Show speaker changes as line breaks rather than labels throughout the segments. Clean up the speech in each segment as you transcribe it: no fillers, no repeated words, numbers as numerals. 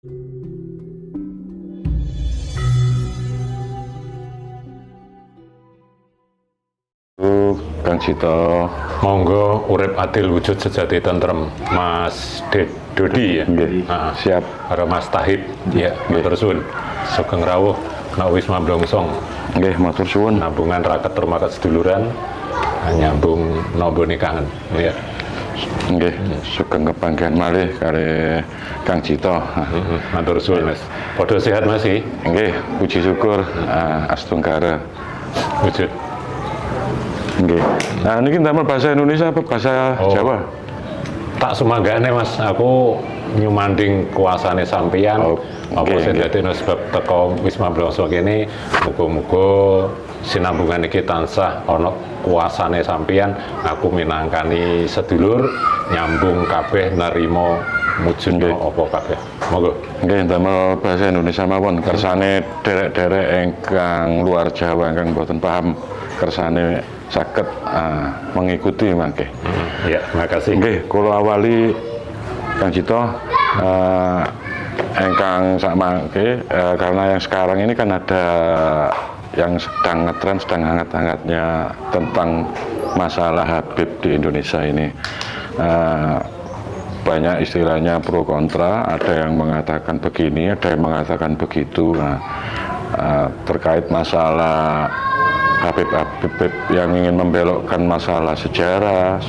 Kang Cito,
monggo urip adil wujud sejati tentrem, Mas Dodi ya.
nggih, siap.
Karo Mas Tahib, ya, matur suwun. Sugeng rawuh nek Wisma Blongsong.
Nggih, matur suwun.
Nabungan raket termakat seduluran, nyambung nombone kangen, ya.
Nggih, sugeng kepanggihan malih kali Kang Cito.
Matur suwun, Mas. Padha sehat Mas iki?
Nggih, puji syukur Astunggara.
Wujud.
Nggih. Nah, niki damel bahasa Indonesia apa bahasa Jawa?
Tak sumanggane Mas, aku nyumanding kuasane sampeyan. Apa sing dadekno sebab teko Wisma Blongsong kene, muga-muga sinambungan iki tansah ana kuasane sampeyan, aku minangkani sedulur nyambung kabeh narima mujudna apa kabeh. Monggo.
Nggih, damel bahasa Indonesia mawon kersane derek-derek ingkang luar Jawa ingkang boten paham kersane saged mengikuti mangke.
Ya, makasih.
Nggih, kula awali Kang Cito ingkang sakmangke karena yang sekarang ini kan ada yang sedang ngetren, sedang hangat-hangatnya tentang masalah Habib di Indonesia ini. Banyak istilahnya pro kontra, ada yang mengatakan begini, ada yang mengatakan begitu. Terkait masalah Habib yang ingin membelokkan masalah sejarah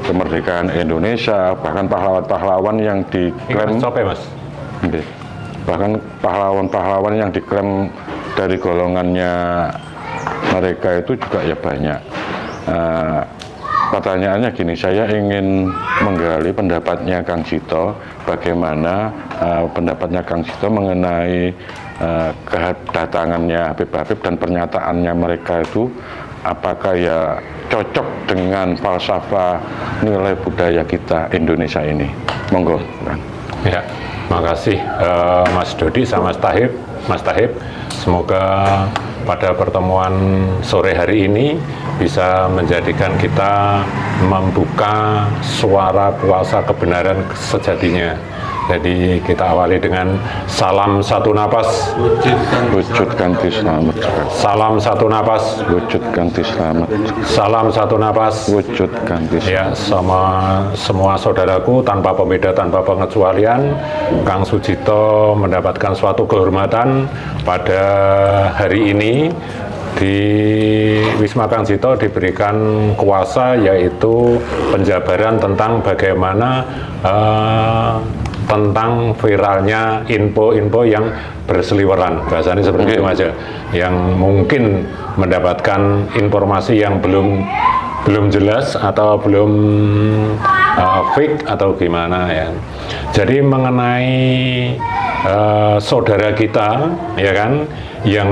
kemerdekaan Indonesia, bahkan pahlawan-pahlawan yang diklaim,
Mas.
bahkan pahlawan-pahlawan yang diklaim dari golongannya mereka itu juga ya banyak. Pertanyaannya gini, saya ingin menggali pendapatnya Kang Cito, bagaimana pendapatnya Kang Cito mengenai kedatangannya Habib dan pernyataannya mereka itu, apakah ya cocok dengan falsafah nilai budaya kita Indonesia ini? Monggo.
Ya, makasih Mas Dodi sama Mas Tahib. Semoga pada pertemuan sore hari ini bisa menjadikan kita membuka suara kuasa kebenaran sejatinya. Jadi kita awali dengan salam satu napas.
Wujud ganti selamat.
Salam satu napas.
Wujud ganti selamat.
Salam satu napas.
Wujud ganti selamat.
Ya, sama semua saudaraku tanpa pembeda, tanpa pengecualian, Kang Sujito mendapatkan suatu kehormatan pada hari ini. Di Wisma Kang Cito diberikan kuasa, yaitu penjabaran tentang bagaimana tentang viralnya info-info yang berseliweran, bahasanya seperti itu aja, yang mungkin mendapatkan informasi yang belum jelas atau belum fake atau gimana ya. Jadi mengenai saudara kita, ya kan, yang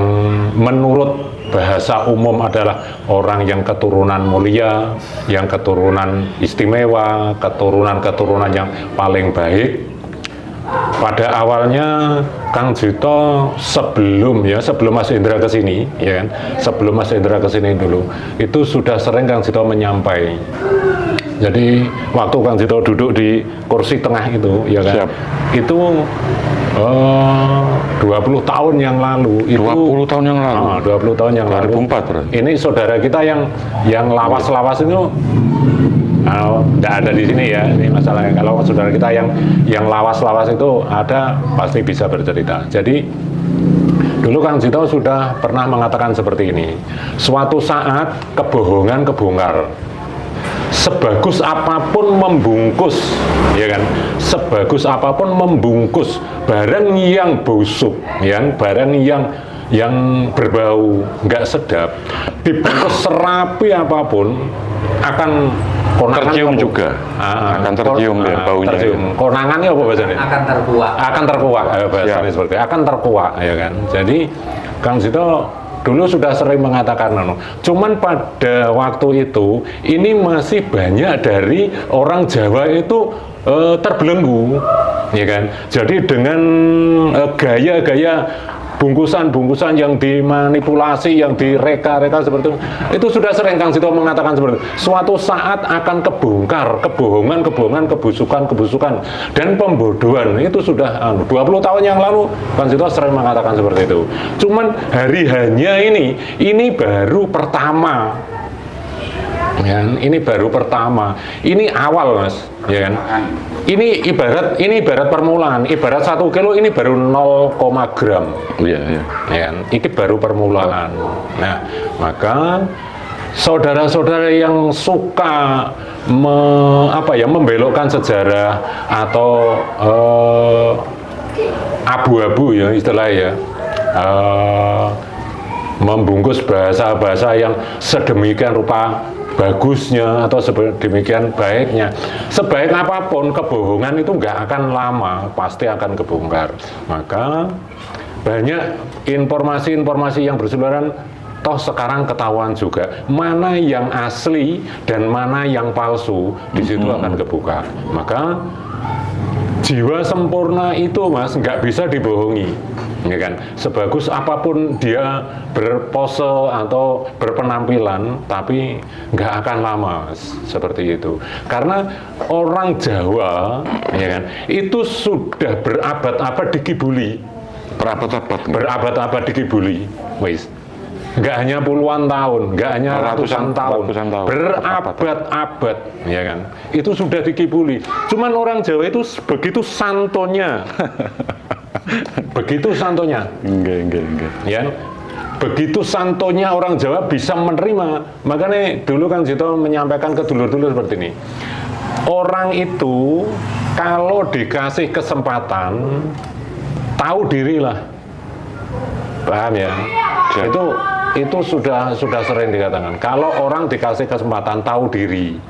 menurut bahasa umum adalah orang yang keturunan mulia, yang keturunan istimewa, keturunan yang paling baik. Pada awalnya Kang Cito sebelum Mas Indra kesini, ya kan, sebelum Mas Indra kesini dulu, itu sudah sering Kang Cito menyampaikan. Jadi waktu Kang Cito duduk di kursi tengah itu, ya kan, itu 20 tahun yang lalu.
20 tahun yang lalu.
20 tahun yang lalu.
2004 berarti.
Ini saudara kita yang lawas-lawas itu tidak ada di sini ya. Ini masalahnya. Kalau saudara kita yang lawas-lawas itu ada, pasti bisa bercerita. Jadi dulu Kang Cito sudah pernah mengatakan seperti ini. Suatu saat kebohongan kebongkar. Sebagus apapun membungkus, ya kan? Sebagus apapun membungkus barang yang busuk, barang yang berbau nggak sedap, dibungkus serapi apapun akan
tercium juga, akan tercium ya baunya.
Tercium. Konangannya apa bahasanya?
Akan terkuak.
Akan terkuak, bahasanya seperti itu. Akan terkuak, ya kan? Jadi Kang Cito dulu sudah sering mengatakan, cuman pada waktu itu ini masih banyak dari orang Jawa itu terbelenggu, ya kan? Jadi dengan gaya-gaya bungkusan-bungkusan yang dimanipulasi, yang direka-reka seperti itu sudah sering Kang Sito mengatakan seperti itu. Suatu saat akan kebongkar kebohongan, kebusukan, dan pembodohan. Itu sudah 20 tahun yang lalu Kang Sito sering mengatakan seperti itu. Cuman hari hanya ini baru pertama. Ya, ini baru pertama. Ini awal, Mas, ya kan? Ini ibarat permulaan. Ibarat 1 kilo ini baru 0, gram.
Iya, iya.
Ya kan? Ini baru permulaan. Nah, maka saudara-saudara yang suka membelokkan sejarah atau abu-abu ya istilahnya, membungkus bahasa-bahasa yang sedemikian rupa bagusnya atau sedemikian baiknya, sebaik apapun kebohongan itu nggak akan lama, pasti akan kebongkar. Maka banyak informasi-informasi yang berseliweran, toh sekarang ketahuan juga mana yang asli dan mana yang palsu, di situ akan kebuka. Maka jiwa sempurna itu, Mas, nggak bisa dibohongi, ya kan? Sebagus apapun dia berpose atau berpenampilan, tapi nggak akan lama, Mas, seperti itu. Karena orang Jawa, ya kan, itu sudah berabad-abad dikibuli, berabad-abad dikibuli, wis. Nggak hanya puluhan tahun, nggak hanya ratusan tahun, berabad-abad, ya kan? Itu sudah dikibuli. Cuman orang Jawa itu begitu santonya, begitu santonya,
Enggak.
ya. Begitu santonya orang Jawa bisa menerima. Makanya dulu Kang Sito menyampaikan ke dulur-dulur seperti ini. Orang itu kalau dikasih kesempatan, tahu dirilah, paham ya? Itu sudah sering dikatakan. Kalau orang dikasih kesempatan tahu diri,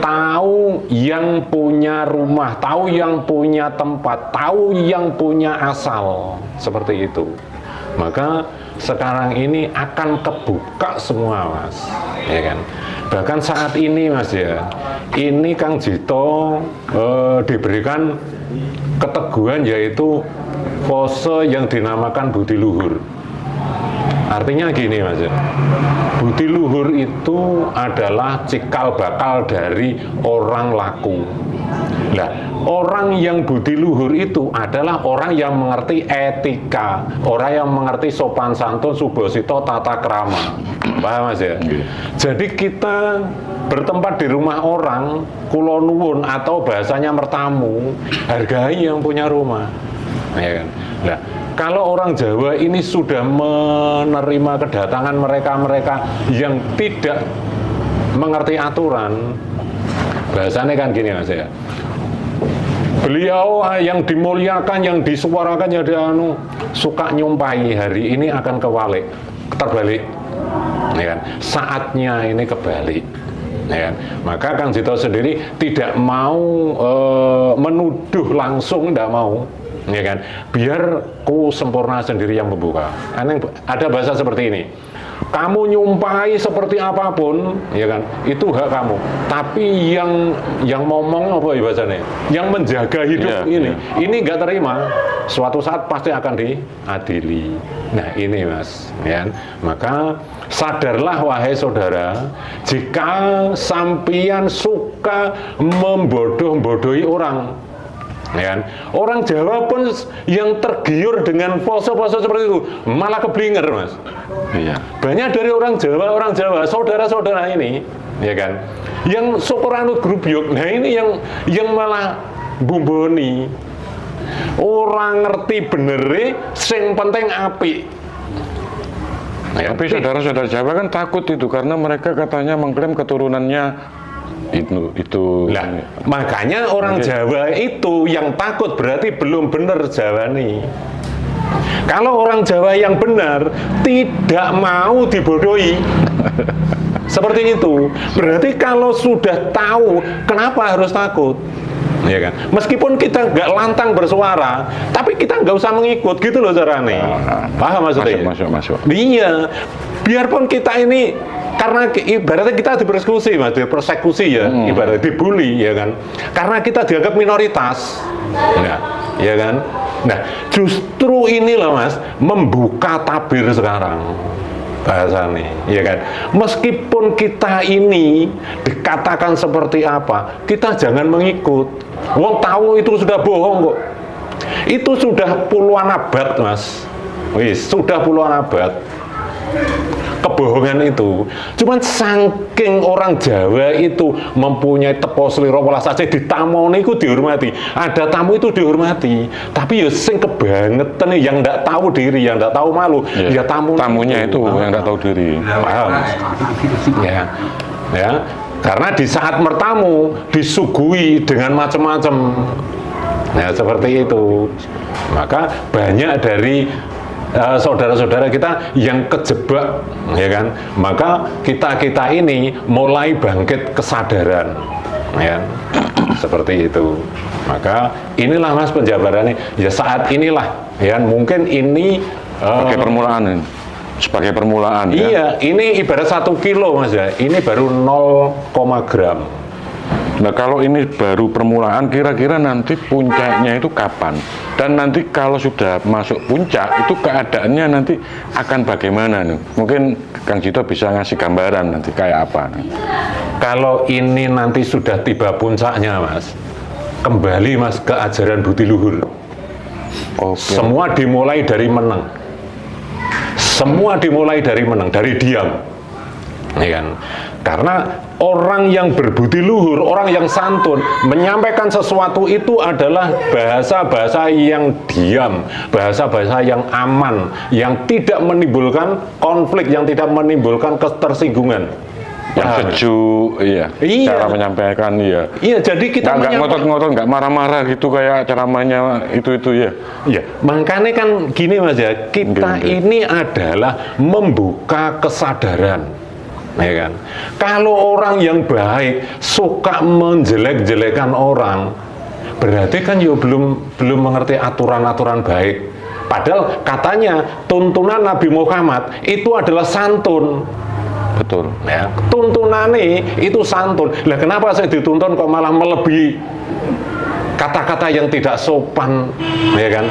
tahu yang punya rumah, tahu yang punya tempat, tahu yang punya asal, seperti itu, maka sekarang ini akan kebuka semua, Mas, ya kan? Bahkan saat ini, Mas, ya, ini Kang Jito diberikan keteguhan, yaitu pose yang dinamakan budi luhur. Artinya gini, Mas, budi luhur itu adalah cikal bakal dari orang laku. Nah, orang yang budi luhur itu adalah orang yang mengerti etika, orang yang mengerti sopan santun, subosito, tata krama. Paham, Mas, ya? Jadi kita bertempat di rumah orang, kulo nuwun atau bahasanya mertamu, hargai yang punya rumah, ya kan? Nah, kalau orang Jawa ini sudah menerima kedatangan mereka yang tidak mengerti aturan, bahasanya kan gini, Mas, ya. Beliau yang dimuliakan, yang disuarakan, yang suka nyumpahi, hari ini akan terbalik, ya kan? Saatnya ini kebalik, ya kan? Maka Kang Jito sendiri tidak mau menuduh langsung, tidak mau, ya kan? Biar ku sempurna sendiri yang membuka. Ada bahasa seperti ini. Kamu nyumpahi seperti apapun, ya kan, itu hak kamu. Tapi yang ngomong apa ya bahasanya? Yang menjaga hidup ini nggak terima. Suatu saat pasti akan diadili. Nah ini, Mas, ya. Maka sadarlah wahai saudara, jika sampian suka membodoh-bodohi orang. Ya kan? Orang Jawa pun yang tergiur dengan pose-pose seperti itu malah keblinger, Mas.
Iya.
Banyak dari orang Jawa, saudara-saudara ini, ya kan, yang syukuranut grubyuk. Nah ini yang malah bumboni. Orang ngerti benere, sing penting apik.
Ya, tapi saudara-saudara Jawa kan takut itu karena mereka katanya mengklaim keturunannya itu.
Nah, makanya orang Jawa itu yang takut berarti belum benar Jawa nih. Kalau orang Jawa yang benar tidak mau dibodohi, seperti itu. Berarti kalau sudah tahu, kenapa harus takut? Ya kan? Meskipun kita nggak lantang bersuara, tapi kita nggak usah mengikut, gitu loh caranya. Paham maksudnya?
Masuk.
Iya, biarpun kita ini, karena ibaratnya kita dipersekusi, Mas, dipersekusi ya, ibaratnya dibully, ya kan? Karena kita dianggap minoritas, ya kan? Nah, justru inilah Mas, membuka tabir sekarang. Bahasa nih, ya kan? Meskipun kita ini dikatakan seperti apa, kita jangan mengikut. Wong tahu itu sudah bohong kok. Itu sudah puluhan abad, Mas. Wis, sudah puluhan abad. Kebohongan itu, cuman saking orang Jawa itu mempunyai tepo seliro welas saja ditamoni itu dihormati, ada tamu itu dihormati, tapi ya sing kebangetan yang ndak tahu diri, yang ndak tahu malu, ya
tamunya itu yang ndak tahu diri.
Paham? Ya, karena di saat bertamu disuguhi dengan macam-macam, ya seperti itu, maka banyak dari saudara-saudara kita yang kejebak, ya kan? Maka kita ini mulai bangkit kesadaran, ya, seperti itu. Maka inilah Mas penjabarannya. Ya saat inilah, ya mungkin ini
sebagai permulaan ini. Sebagai permulaan.
Iya, ya. Ini ibarat 1 kilo Mas ya. Ini baru 0, gram.
Nah kalau ini baru permulaan, kira-kira nanti puncaknya itu kapan? Dan nanti kalau sudah masuk puncak, itu keadaannya nanti akan bagaimana nih? Mungkin Kang Jito bisa ngasih gambaran nanti kayak apa nih?
Kalau ini nanti sudah tiba puncaknya Mas, kembali Mas ke ajaran budi luhur.
Okay.
Semua dimulai dari menang. Semua dimulai dari menang, dari diam. Ya kan? Karena orang yang berbudi luhur, orang yang santun, menyampaikan sesuatu itu adalah bahasa-bahasa yang diam, bahasa-bahasa yang aman, yang tidak menimbulkan konflik, yang tidak menimbulkan ketersinggungan.
Yang sejuk, iya. Cara menyampaikan, iya.
Iya, jadi kita
nggak ngotot-ngotot, nggak marah-marah gitu kayak ceramahnya itu ya.
Iya, makanya kan gini Mas ya, kita ini adalah membuka kesadaran. Ya kan? Kalau orang yang baik suka menjelek-jelekan orang, berarti kan ya belum mengerti aturan-aturan baik. Padahal katanya tuntunan Nabi Muhammad itu adalah santun.
Betul.
Ya, tuntunannya itu santun. Lah kenapa saya dituntun kok malah melebihi kata-kata yang tidak sopan, ya kan?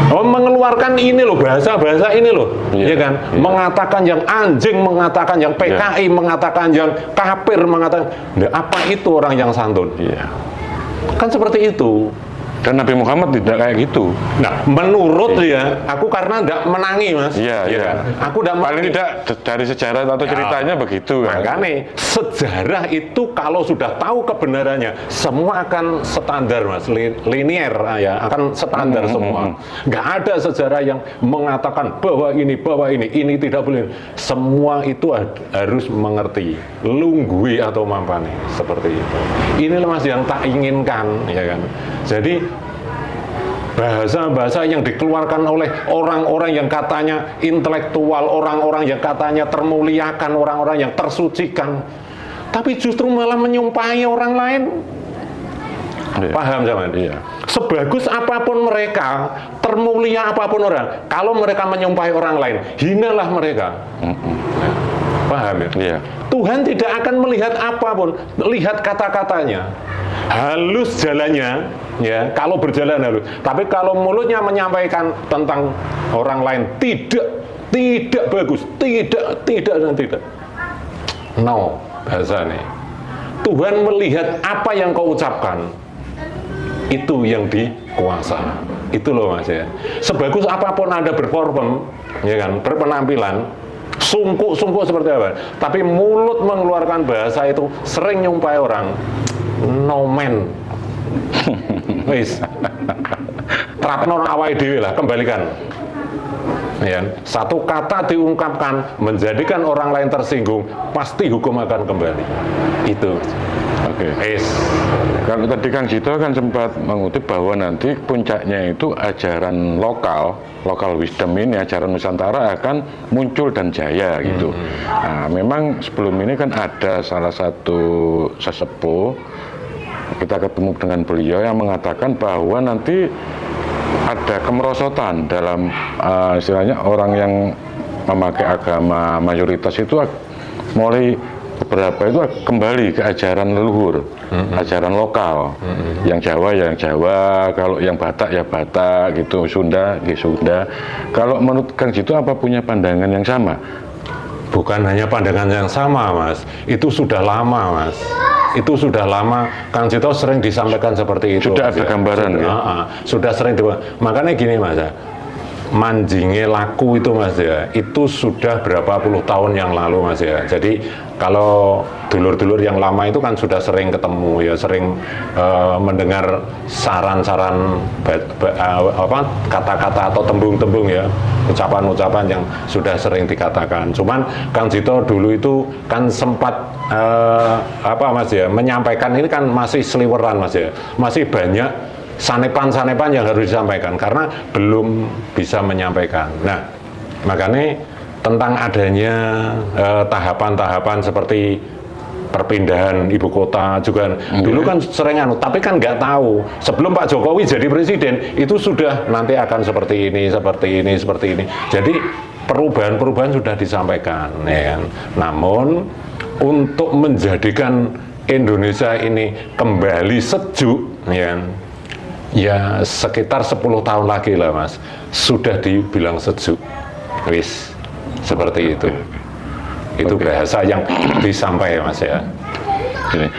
Oh, mengeluarkan ini loh, bahasa-bahasa ini loh, ya kan? Mengatakan yang anjing, mengatakan yang PKI, mengatakan yang kafir, mengatakan, nah, apa itu orang yang santun?
Iya.
Kan seperti itu.
Dan Nabi Muhammad tidak kayak gitu.
Nah, menurut ya, aku karena tidak menangi Mas.
Iya, iya.
Aku tidak
paling tidak dari sejarah atau ceritanya begitu kan.
Makanya sejarah itu kalau sudah tahu kebenarannya, semua akan standar Mas, linier ya, akan standar semua. Nggak ada sejarah yang mengatakan bahwa ini tidak boleh. Semua itu harus mengerti, lunggui atau mampani, seperti itu. Inilah Mas yang tak inginkan, ya kan. Jadi bahasa-bahasa yang dikeluarkan oleh orang-orang yang katanya intelektual, orang-orang yang katanya termuliakan, orang-orang yang tersucikan, tapi justru malah menyumpahi orang lain.
Iya.
Paham zaman?
Iya.
Sebagus apapun mereka, termulia apapun orang, kalau mereka menyumpahi orang lain, hinalah mereka. Paham ya?
Iya.
Tuhan tidak akan melihat apapun, lihat kata-katanya. Halus jalannya, ya, kalau berjalan halus. Tapi kalau mulutnya menyampaikan tentang orang lain tidak bagus, tidak. No, bahasa nih. Tuhan melihat apa yang kau ucapkan, itu yang dikuasa. Itu loh Mas ya. Sebagus apapun Anda berperform, ya kan, berpenampilan, sungguh seperti apa, tapi mulut mengeluarkan bahasa itu sering nyumpai orang. No man. Wis. Trapno awake dhewe lah, kembalikan. Ya, satu kata diungkapkan menjadikan orang lain tersinggung, pasti hukum akan kembali. Itu.
Oke.
Wis.
Kalau tadi Kang Jito kan sempat mengutip bahwa nanti puncaknya itu ajaran lokal wisdom ini, ajaran Nusantara akan muncul dan jaya gitu. Nah, memang sebelum ini kan ada salah satu sesepuh, kita ketemu dengan beliau yang mengatakan bahwa nanti ada kemerosotan dalam istilahnya orang yang memakai agama mayoritas itu mulai beberapa itu kembali ke ajaran leluhur, ajaran lokal. Yang Jawa ya yang Jawa, kalau yang Batak ya Batak gitu, Sunda ya Sunda. Kalau menurut Kang Jito apa punya pandangan yang sama?
Bukan hanya pandangan yang sama, Mas. Itu sudah lama, Mas. Itu sudah lama. Kang Jito sering disampaikan seperti itu.
Sudah
Mas,
ada
ya.
gambaran
sudah,
ya?
Sudah sering. Makanya gini, Mas. Ya. Manjinge laku itu, Mas ya. Itu sudah berapa puluh tahun yang lalu, Mas ya. Jadi kalau dulur-dulur yang lama itu kan sudah sering ketemu ya, sering mendengar saran-saran kata-kata atau tembung-tembung ya, ucapan-ucapan yang sudah sering dikatakan. Cuman Kang Jito dulu itu kan sempat Mas ya, menyampaikan ini kan masih seliweran, Mas ya, masih banyak sanepan-sanepan yang harus disampaikan karena belum bisa menyampaikan. Nah, makanya tentang adanya tahapan-tahapan seperti perpindahan ibu kota juga dulu kan sering tapi kan nggak tahu sebelum Pak Jokowi jadi presiden itu sudah nanti akan seperti ini, seperti ini, seperti ini. Jadi perubahan-perubahan sudah disampaikan, ya kan? Namun untuk menjadikan Indonesia ini kembali sejuk, ya kan? Ya sekitar 10 tahun lagi lah, Mas, sudah dibilang sejuk, wis seperti itu. Itu bahasa yang disampaikan, Mas ya.
Gini,